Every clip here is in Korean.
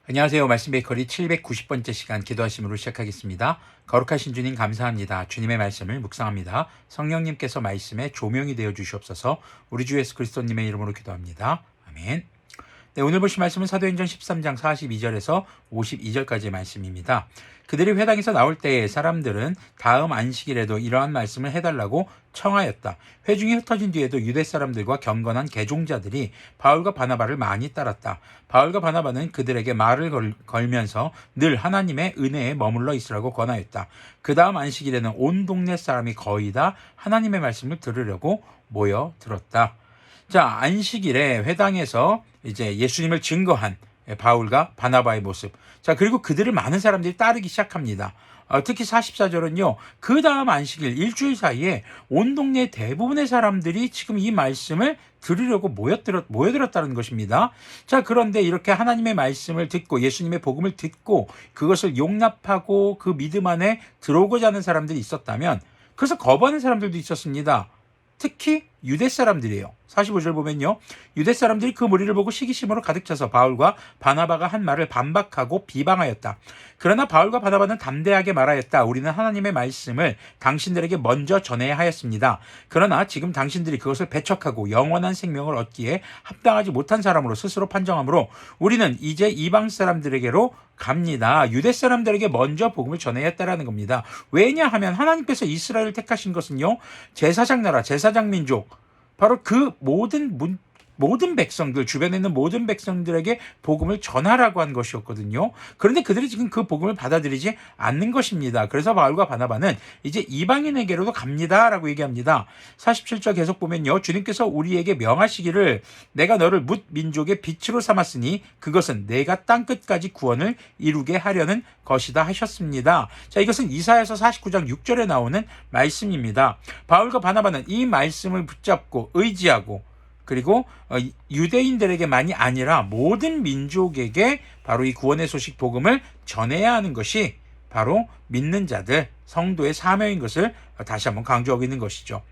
안녕하세요. 말씀 베이커리 790번째 시간 기도하심으로 시작하겠습니다. 거룩하신 주님 감사합니다. 주님의 말씀을 묵상합니다. 성령님께서 말씀에 조명이 되어 주시옵소서. 우리 주 예수 그리스도님의 이름으로 기도합니다. 아멘. 네, 오늘 보실 말씀은 사도행전 13장 42절에서 52절까지의 말씀입니다. 그들이 회당에서 나올 때에 사람들은 다음 안식일에도 이러한 말씀을 해달라고 청하였다. 회중이 흩어진 뒤에도 유대 사람들과 경건한 개종자들이 바울과 바나바를 많이 따랐다. 바울과 바나바는 그들에게 말을 걸면서 늘 하나님의 은혜에 머물러 있으라고 권하였다. 그 다음 안식일에는 온 동네 사람이 거의 다 하나님의 말씀을 들으려고 모여들었다. 자, 안식일에 회당에서 이제 예수님을 증거한 바울과 바나바의 모습. 자, 그리고 그들을 많은 사람들이 따르기 시작합니다. 특히 44절은요, 그 다음 안식일 일주일 사이에 온 동네 대부분의 사람들이 지금 이 말씀을 들으려고 모여들었다는 것입니다. 자, 그런데 이렇게 하나님의 말씀을 듣고 예수님의 복음을 듣고 그것을 용납하고 그 믿음 안에 들어오고자 하는 사람들이 있었다면 그래서 거부하는 사람들도 있었습니다. 특히 유대 사람들이에요. 45절 보면요. 유대 사람들이 그 무리를 보고 시기심으로 가득 차서 바울과 바나바가 한 말을 반박하고 비방하였다. 그러나 바울과 바나바는 담대하게 말하였다. 우리는 하나님의 말씀을 당신들에게 먼저 전해야 하였습니다. 그러나 지금 당신들이 그것을 배척하고 영원한 생명을 얻기에 합당하지 못한 사람으로 스스로 판정하므로 우리는 이제 이방 사람들에게로 갑니다. 유대 사람들에게 먼저 복음을 전해야 했다라는 겁니다. 왜냐하면 하나님께서 이스라엘을 택하신 것은요, 제사장 나라, 제사장 민족, 바로 그 모든 백성들, 주변에 있는 모든 백성들에게 복음을 전하라고 한 것이었거든요. 그런데 그들이 지금 그 복음을 받아들이지 않는 것입니다. 그래서 바울과 바나바는 이제 이방인에게로도 갑니다라고 얘기합니다. 47절 계속 보면요. 주님께서 우리에게 명하시기를 내가 너를 뭇 민족의 빛으로 삼았으니 그것은 내가 땅끝까지 구원을 이루게 하려는 것이다 하셨습니다. 자, 이것은 이사야서 49장 6절에 나오는 말씀입니다. 바울과 바나바는 이 말씀을 붙잡고 의지하고 그리고 유대인들에게만이 아니라 모든 민족에게 바로 이 구원의 소식 복음을 전해야 하는 것이 바로 믿는 자들, 성도의 사명인 것을 다시 한번 강조하고 있는 것이죠.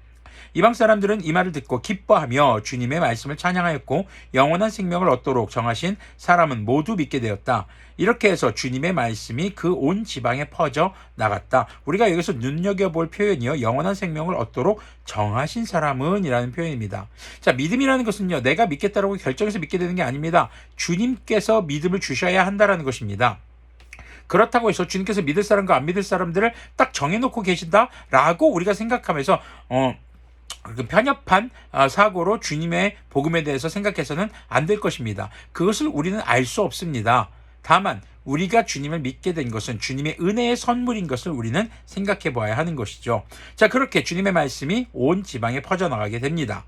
이방 사람들은 이 말을 듣고 기뻐하며 주님의 말씀을 찬양하였고 영원한 생명을 얻도록 정하신 사람은 모두 믿게 되었다. 이렇게 해서 주님의 말씀이 그 온 지방에 퍼져 나갔다. 우리가 여기서 눈여겨볼 표현이요, 영원한 생명을 얻도록 정하신 사람은 이라는 표현입니다. 자, 믿음이라는 것은요, 내가 믿겠다라고 결정해서 믿게 되는 게 아닙니다. 주님께서 믿음을 주셔야 한다라는 것입니다. 그렇다고 해서 주님께서 믿을 사람과 안 믿을 사람들을 딱 정해놓고 계신다라고 우리가 생각하면서 편협한 사고로 주님의 복음에 대해서 생각해서는 안 될 것입니다. 그것을 우리는 알 수 없습니다. 다만 우리가 주님을 믿게 된 것은 주님의 은혜의 선물인 것을 우리는 생각해 봐야 하는 것이죠. 자, 그렇게 주님의 말씀이 온 지방에 퍼져나가게 됩니다.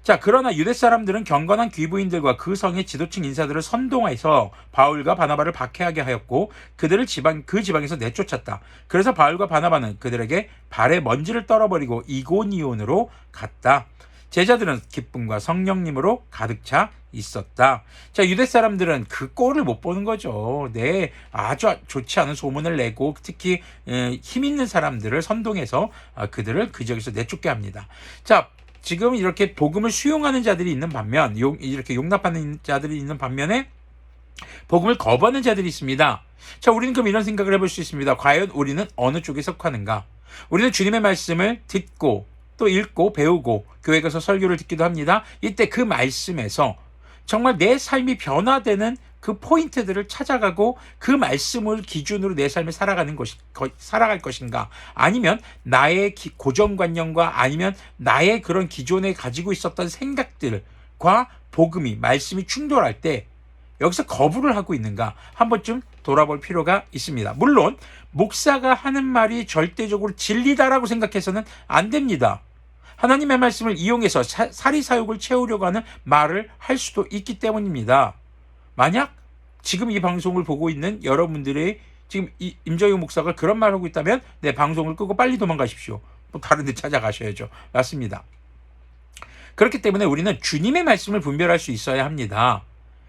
자, 그러나 유대 사람들은 경건한 귀부인들과 그 성의 지도층 인사들을 선동해서 바울과 바나바를 박해하게 하였고 그들을 그 지방에서 내쫓았다. 그래서 바울과 바나바는 그들에게 발에 먼지를 떨어버리고 이고니온으로 갔다. 제자들은 기쁨과 성령님으로 가득 차 있었다. 자, 유대 사람들은 그 꼴을 못 보는 거죠. 아주 좋지 않은 소문을 내고 특히 힘 있는 사람들을 선동해서 그들을 그 지역에서 내쫓게 합니다. 자, 지금 이렇게 복음을 수용하는 자들이 있는 반면, 이렇게 용납하는 자들이 있는 반면에 복음을 거부하는 자들이 있습니다. 자, 우리는 그럼 이런 생각을 해볼 수 있습니다. 과연 우리는 어느 쪽에 속하는가? 우리는 주님의 말씀을 듣고 또 읽고 배우고 교회 가서 설교를 듣기도 합니다. 이때 그 말씀에서 정말 내 삶이 변화되는 그 포인트들을 찾아가고 그 말씀을 기준으로 내 삶을 살아갈 것인가? 아니면 나의 고정관념과 아니면 나의 그런 기존에 가지고 있었던 생각들과 말씀이 충돌할 때 여기서 거부를 하고 있는가? 한 번쯤 돌아볼 필요가 있습니다. 물론 목사가 하는 말이 절대적으로 진리다라고 생각해서는 안 됩니다. 하나님의 말씀을 이용해서 사리사욕을 채우려고 하는 말을 할 수도 있기 때문입니다. 만약 지금 이 방송을 보고 있는 여러분들이 지금 임정용 목사가 그런 말을 하고 있다면 내 방송을 끄고 빨리 도망가십시오. 또 다른 데 찾아가셔야죠. 맞습니다. 그렇기 때문에 우리는 주님의 말씀을 분별할 수 있어야 합니다.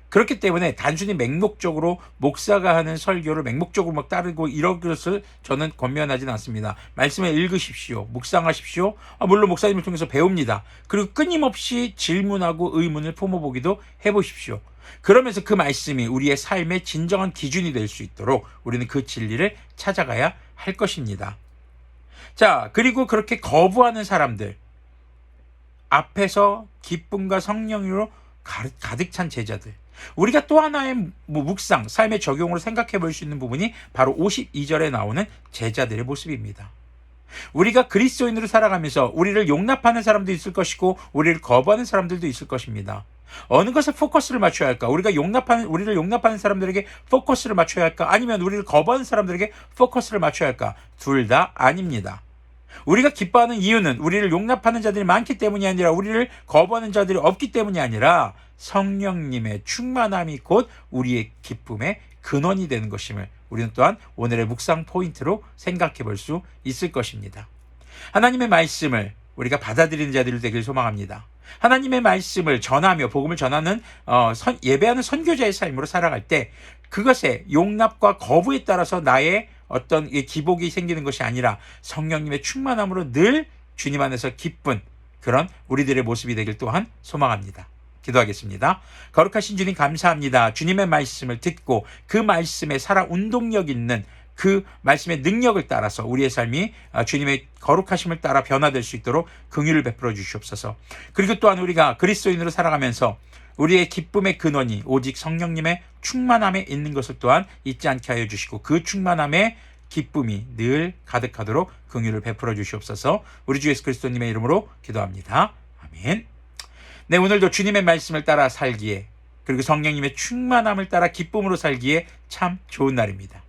그렇기 때문에 단순히 맹목적으로 목사가 하는 설교를 맹목적으로 막 따르고 이런 것을 저는 권면하지는 않습니다. 말씀을 읽으십시오. 묵상하십시오. 물론 목사님을 통해서 배웁니다. 그리고 끊임없이 질문하고 의문을 품어보기도 해보십시오. 그러면서 그 말씀이 우리의 삶의 진정한 기준이 될 수 있도록 우리는 그 진리를 찾아가야 할 것입니다. 자, 그리고 그렇게 거부하는 사람들 앞에서 기쁨과 성령으로 가득 찬 제자들, 우리가 또 하나의 묵상, 삶의 적용으로 생각해 볼 수 있는 부분이 바로 52절에 나오는 제자들의 모습입니다. 우리가 그리스도인으로 살아가면서 우리를 용납하는 사람도 있을 것이고 우리를 거부하는 사람들도 있을 것입니다. 어느 것에 포커스를 맞춰야 할까? 우리를 용납하는 사람들에게 포커스를 맞춰야 할까? 아니면 우리를 거부하는 사람들에게 포커스를 맞춰야 할까? 둘 다 아닙니다. 우리가 기뻐하는 이유는 우리를 용납하는 자들이 많기 때문이 아니라 우리를 거부하는 자들이 없기 때문이 아니라 성령님의 충만함이 곧 우리의 기쁨의 근원이 되는 것임을 우리는 또한 오늘의 묵상 포인트로 생각해 볼 수 있을 것입니다. 하나님의 말씀을 우리가 받아들이는 자들이 되길 소망합니다. 하나님의 말씀을 전하며 복음을 전하는 예배하는 선교자의 삶으로 살아갈 때 그것의 용납과 거부에 따라서 나의 어떤 기복이 생기는 것이 아니라 성령님의 충만함으로 늘 주님 안에서 기쁜 그런 우리들의 모습이 되길 또한 소망합니다. 기도하겠습니다. 거룩하신 주님 감사합니다. 주님의 말씀을 듣고 그 말씀에 살아 운동력 있는 그 말씀의 능력을 따라서 우리의 삶이 주님의 거룩하심을 따라 변화될 수 있도록 긍휼을 베풀어 주시옵소서. 그리고 또한 우리가 그리스도인으로 살아가면서 우리의 기쁨의 근원이 오직 성령님의 충만함에 있는 것을 또한 잊지 않게 하여 주시고 그 충만함의 기쁨이 늘 가득하도록 긍휼을 베풀어 주시옵소서. 우리 주 예수 그리스도님의 이름으로 기도합니다. 아멘. 네, 오늘도 주님의 말씀을 따라 살기에 그리고 성령님의 충만함을 따라 기쁨으로 살기에 참 좋은 날입니다.